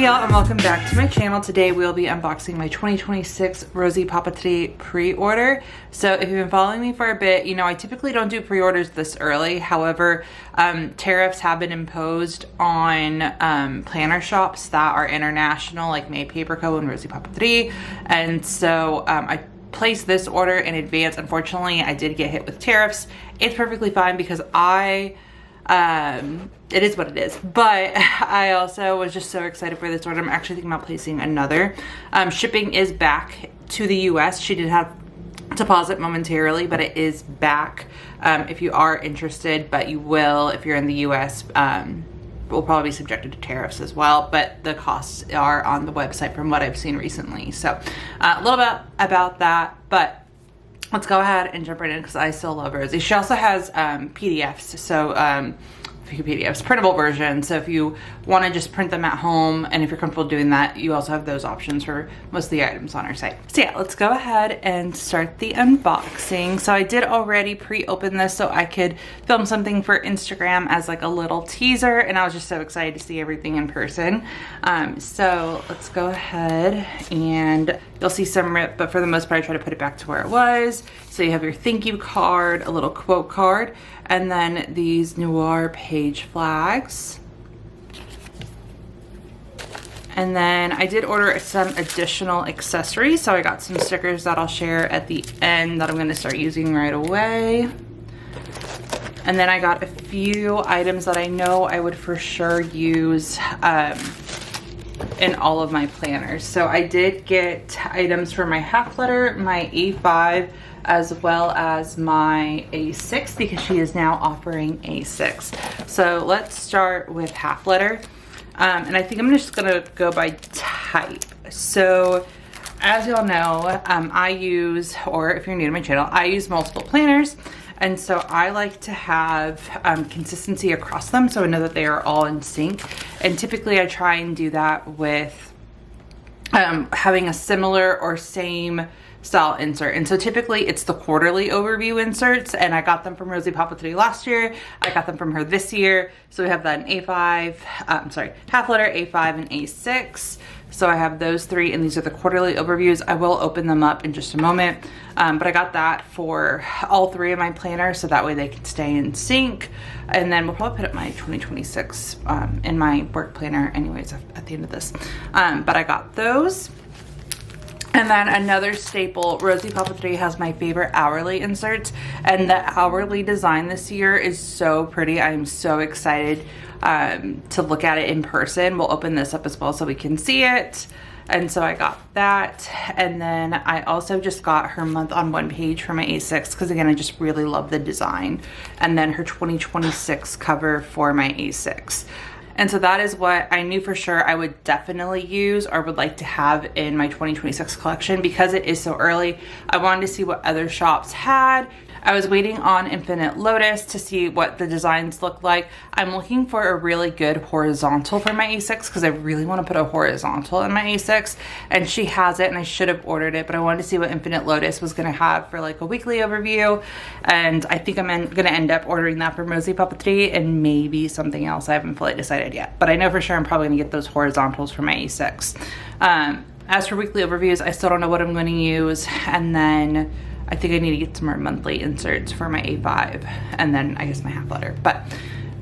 Hey y'all, and welcome back to my channel. Today we'll be unboxing my 2026 Rosie Papeterie pre-order. So if you've been following me for a bit, you know I typically don't do pre-orders this early. However, tariffs have been imposed on planner shops that are international, like May Paper Co. and Rosie Papeterie. And so I placed this order in advance. Unfortunately, I did get hit with tariffs. It's perfectly fine because it is what it is, but I also was just so excited for this order. I'm actually thinking about placing another. Shipping is back to the US. She did have deposit momentarily, but it is back if you are interested, but you will, if you're in the US, will probably be subjected to tariffs as well, but the costs are on the website from what I've seen recently. So a little bit about that, but let's go ahead and jump right in because I still love Rosie. She also has PDFs, so PDFs, printable version. So if you want to just print them at home, and if you're comfortable doing that, you also have those options for most of the items on our site. So yeah, let's go ahead and start the unboxing. So I did already pre-open this so I could film something for Instagram as like a little teaser, and I was just so excited to see everything in person. So let's go ahead, and you'll see some rip, but for the most part I try to put it back to where it was. So you have your thank you card, a little quote card, and then these noir page flags. And then I did order some additional accessories. So I got some stickers that I'll share at the end that I'm gonna start using right away. And then I got a few items that I know I would for sure use in all of my planners. So I did get items for my half letter, my A5, as well as my A6 because she is now offering A6. So let's start with half letter. And I think I'm just gonna go by type. So as y'all know, I use, or if you're new to my channel, I use multiple planners. And so I like to have consistency across them so I know that they are all in sync. And typically I try and do that with having a similar or same style insert. And so typically it's the quarterly overview inserts, and I got them from Rosie Papeterie last year. I got them from her this year. So we have that in A5, half letter, A5, and A6. So I have those three, and these are the quarterly overviews. I will open them up in just a moment, but I got that for all three of my planners, so that way they can stay in sync. And then we'll probably put up my 2026 in my work planner anyways at the end of this. But I got those. And then another staple, Rosie Papeterie has my favorite hourly inserts, and the hourly design this year is so pretty. I'm so excited to look at it in person. We'll open this up as well so we can see it. And so I got that. And then I also just got her month on one page for my A6 because again, I just really love the design. And then her 2026 cover for my A6. And so that is what I knew for sure I would definitely use or would like to have in my 2026 collection. Because it is so early, I wanted to see what other shops had. I was waiting on Infinite Lotus to see what the designs look like. I'm looking for a really good horizontal for my A6 because I really want to put a horizontal in my A6, and she has it, and I should have ordered it, but I wanted to see what Infinite Lotus was going to have for like a weekly overview. And I think I'm going to end up ordering that from Rosie Papeterie and maybe something else. I haven't fully decided yet, but I know for sure I'm probably going to get those horizontals for my A6. As for weekly overviews, I still don't know what I'm going to use. And then I think I need to get some more monthly inserts for my A5 and then I guess my half letter. But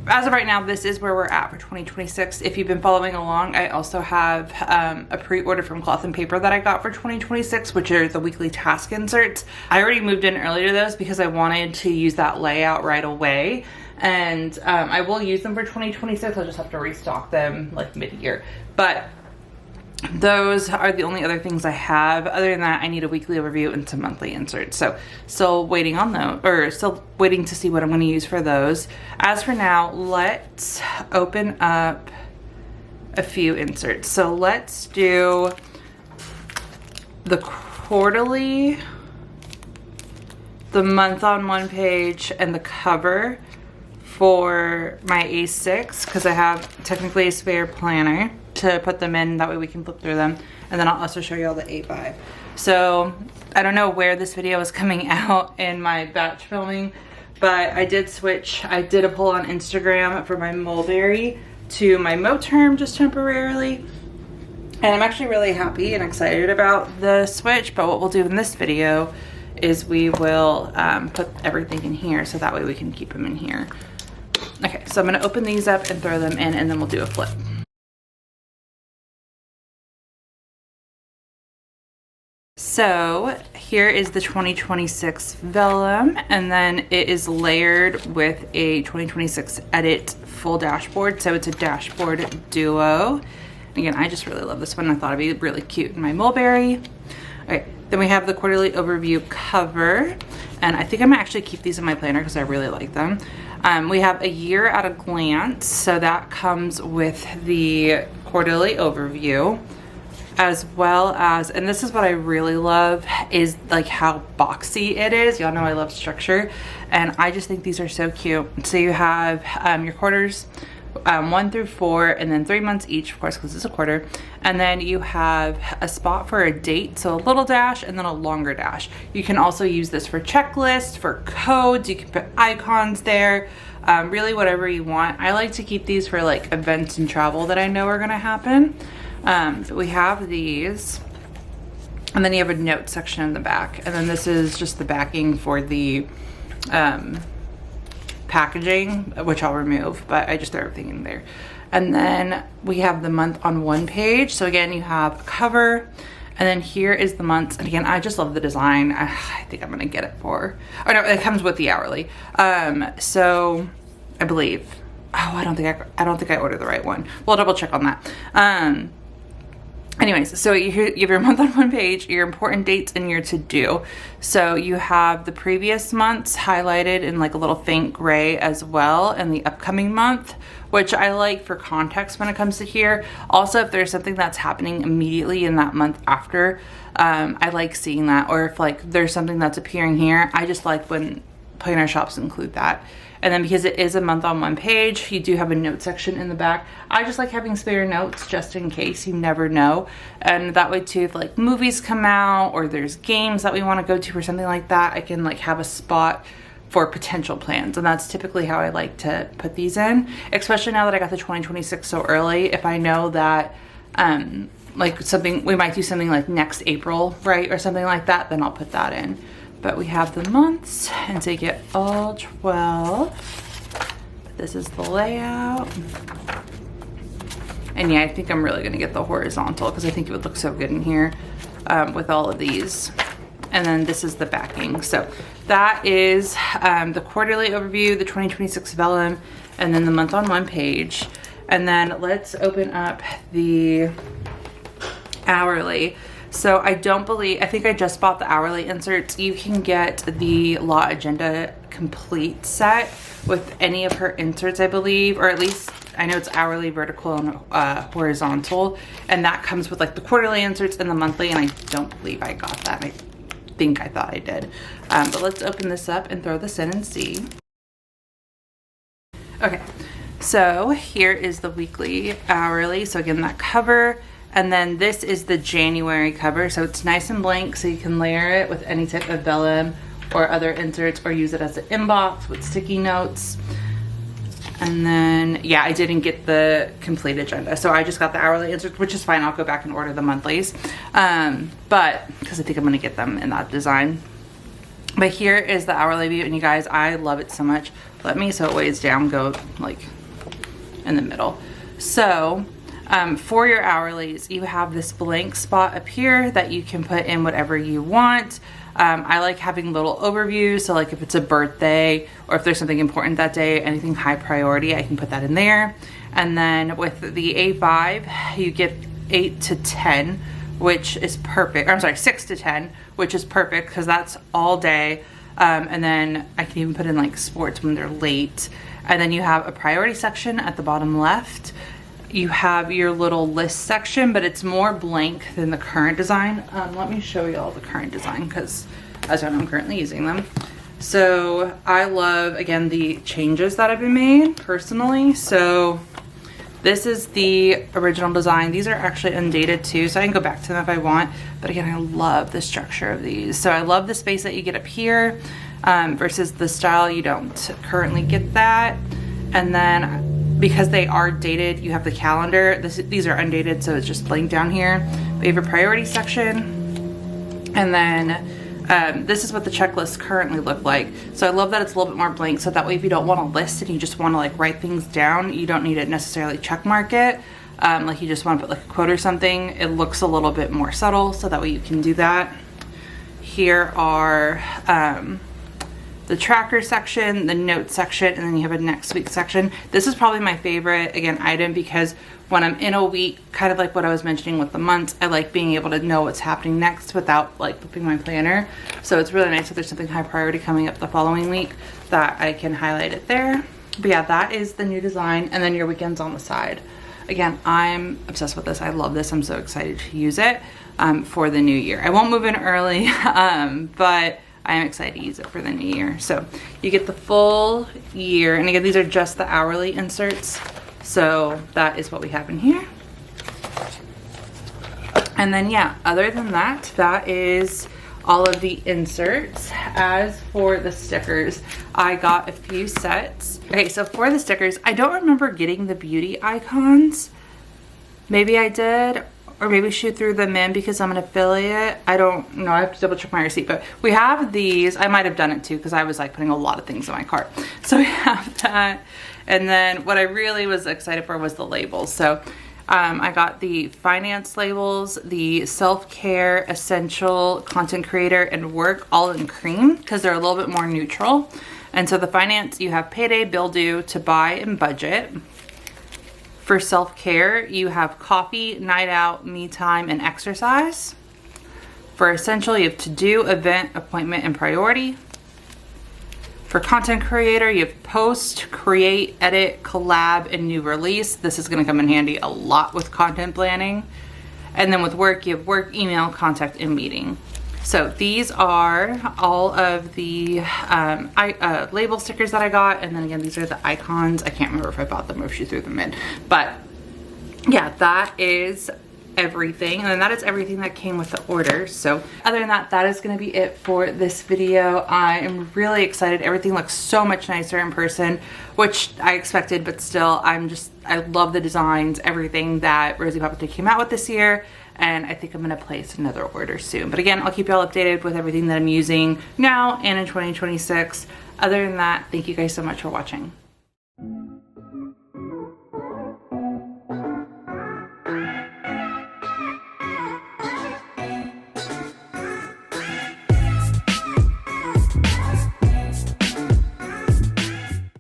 as of right now, this is where we're at for 2026. If you've been following along, I also have a pre-order from Cloth and Paper that I got for 2026, which are the weekly task inserts. I already moved in earlier to those because I wanted to use that layout right away. And I will use them for 2026. I'll just have to restock them like mid-year. But those are the only other things I have. Other than that, I need a weekly overview and some monthly inserts. So still waiting on those, or still waiting to see what I'm going to use for those. As for now, let's open up a few inserts. So let's do the quarterly, the month on one page, and the cover for my A6 because I have technically a spare planner to put them in, that way we can flip through them. And then I'll also show you all the A5. So I don't know where this video is coming out in my batch filming, but I did switch. I did a poll on Instagram for my mulberry to my Moterm just temporarily. And I'm actually really happy and excited about the switch, but what we'll do in this video is we will put everything in here so that way we can keep them in here. Okay, so I'm gonna open these up and throw them in, and then we'll do a flip. So here is the 2026 vellum, and then it is layered with a 2026 Edit full dashboard. So it's a dashboard duo. Again, I just really love this one. I thought it'd be really cute in my mulberry. Okay, then we have the quarterly overview cover, and I think I'm gonna actually keep these in my planner because I really like them. We have a year at a glance, so that comes with the quarterly overview, as well as, and this is what I really love, is like how boxy it is. Y'all know I love structure, and I just think these are so cute. So you have your quarters, 1 through 4, and then 3 months each, of course, because it's a quarter. And then you have a spot for a date, so a little dash and then a longer dash. You can also use this for checklists, for codes. You can put icons there, really whatever you want. I like to keep these for like events and travel that I know are gonna happen. But we have these, and then you have a note section in the back, and then this is just the backing for the packaging, which I'll remove, but I just throw everything in there. And then we have the month on one page. So again, you have a cover, and then here is the months. And again, I just love the design. I think I'm gonna get it for, oh no, it comes with the hourly. So I believe, oh, I don't think I ordered the right one. We'll double check on that. Anyways, so you have your month on one page, your important dates, and your to-do. So you have the previous months highlighted in like a little faint gray as well, and the upcoming month, which I like for context when it comes to here. Also, if there's something that's happening immediately in that month after, I like seeing that. Or if like there's something that's appearing here, I just like when planner shops include that. And then because it is a month on one page, you do have a note section in the back. I just like having spare notes just in case, you never know. And that way too, if like movies come out or there's games that we want to go to or something like that, I can like have a spot for potential plans. And that's typically how I like to put these in, especially now that I got the 2026 so early. If I know that like something, we might do something like next April, right? Or something like that, then I'll put that in. But we have the months, and so you get all 12. This is the layout. And yeah, I think I'm really gonna get the horizontal because I think it would look so good in here with all of these. And then this is the backing. So that is the quarterly overview, the 2026 vellum, and then the month on one page. And then let's open up the hourly. So I think I just bought the hourly inserts. You can get the Law Agenda complete set with any of her inserts, I believe, or at least I know it's hourly, vertical, and horizontal. And that comes with like the quarterly inserts and the monthly, and I don't believe I got that. I think I thought I did. But let's open this up and throw this in and see. Okay, so here is the weekly hourly. So again, that cover. And then this is the January cover. So it's nice and blank, so you can layer it with any type of vellum or other inserts, or use it as an inbox with sticky notes. And then, yeah, I didn't get the complete agenda. So I just got the hourly inserts, which is fine. I'll go back and order the monthlies. But, because I think I'm gonna get them in that design. But here is the hourly view, and you guys, I love it so much. Let me, so it weighs down, go like in the middle. So, for your hourlies, you have this blank spot up here that you can put in whatever you want. I like having little overviews, so like if it's a birthday or if there's something important that day, anything high priority, I can put that in there. And then with the A5, you get 8 to 10, which is perfect. Or I'm sorry, 6 to 10, which is perfect because that's all day. And then I can even put in like sports when they're late. And then you have a priority section at the bottom left. You have your little list section, but it's more blank than the current design. Let me show you all the current design because as I know, I'm currently using them. So I love, again, the changes that have been made personally. So this is the original design. These are actually undated too, so I can go back to them if I want. But again, I love the structure of these. So I love the space that you get up here versus the style. You don't currently get that. And then because they are dated, you have the calendar. These are undated, so it's just blank down here. We have a priority section, and then this is what the checklists currently look like. So I love that it's a little bit more blank, so that way if you don't want to list and you just want to like write things down, you don't need to necessarily check mark it. Like you just want to put like a quote or something, it looks a little bit more subtle, so that way you can do that. Here are the tracker section, the notes section, and then you have a next week section. This is probably my favorite, again, item, because when I'm in a week, kind of like what I was mentioning with the months, I like being able to know what's happening next without like flipping my planner. So it's really nice if there's something high priority coming up the following week that I can highlight it there. But yeah, that is the new design, and then your weekends on the side. Again, I'm obsessed with this. I love this. I'm so excited to use it for the new year. I won't move in early, but I am excited to use it for the new year. So you get the full year, and again, these are just the hourly inserts. So that is what we have in here. And then yeah, other than that, that is all of the inserts. As for the stickers, I got a few sets. Okay, so for the stickers, I don't remember getting the beauty icons. Maybe I did, or maybe she threw them in because I'm an affiliate. I don't know, I have to double check my receipt, but we have these. I might have done it too because I was like putting a lot of things in my cart. So we have that. And then what I really was excited for was the labels. So I got the finance labels, the self-care, essential, content creator, and work all in cream because they're a little bit more neutral. And so the finance, you have payday, bill due, to buy, and budget. For self-care, you have coffee, night out, me time, and exercise. For essential, you have to do, event, appointment, and priority. For content creator, you have post, create, edit, collab, and new release. This is gonna come in handy a lot with content planning. And then with work, you have work, email, contact, and meeting. So these are all of the label stickers that I got. And then again, these are the icons. I can't remember if I bought them or if she threw them in. But yeah, that is everything, and then that is everything that came with the order. So other than that, that is going to be it for this video. I am really excited. Everything looks so much nicer in person, which I expected, but still I love the designs, everything that Rosie Papeterie came out with this year, and I think I'm going to place another order soon. But again, I'll keep y'all updated with everything that I'm using now and in 2026. Other than that, thank you guys so much for watching.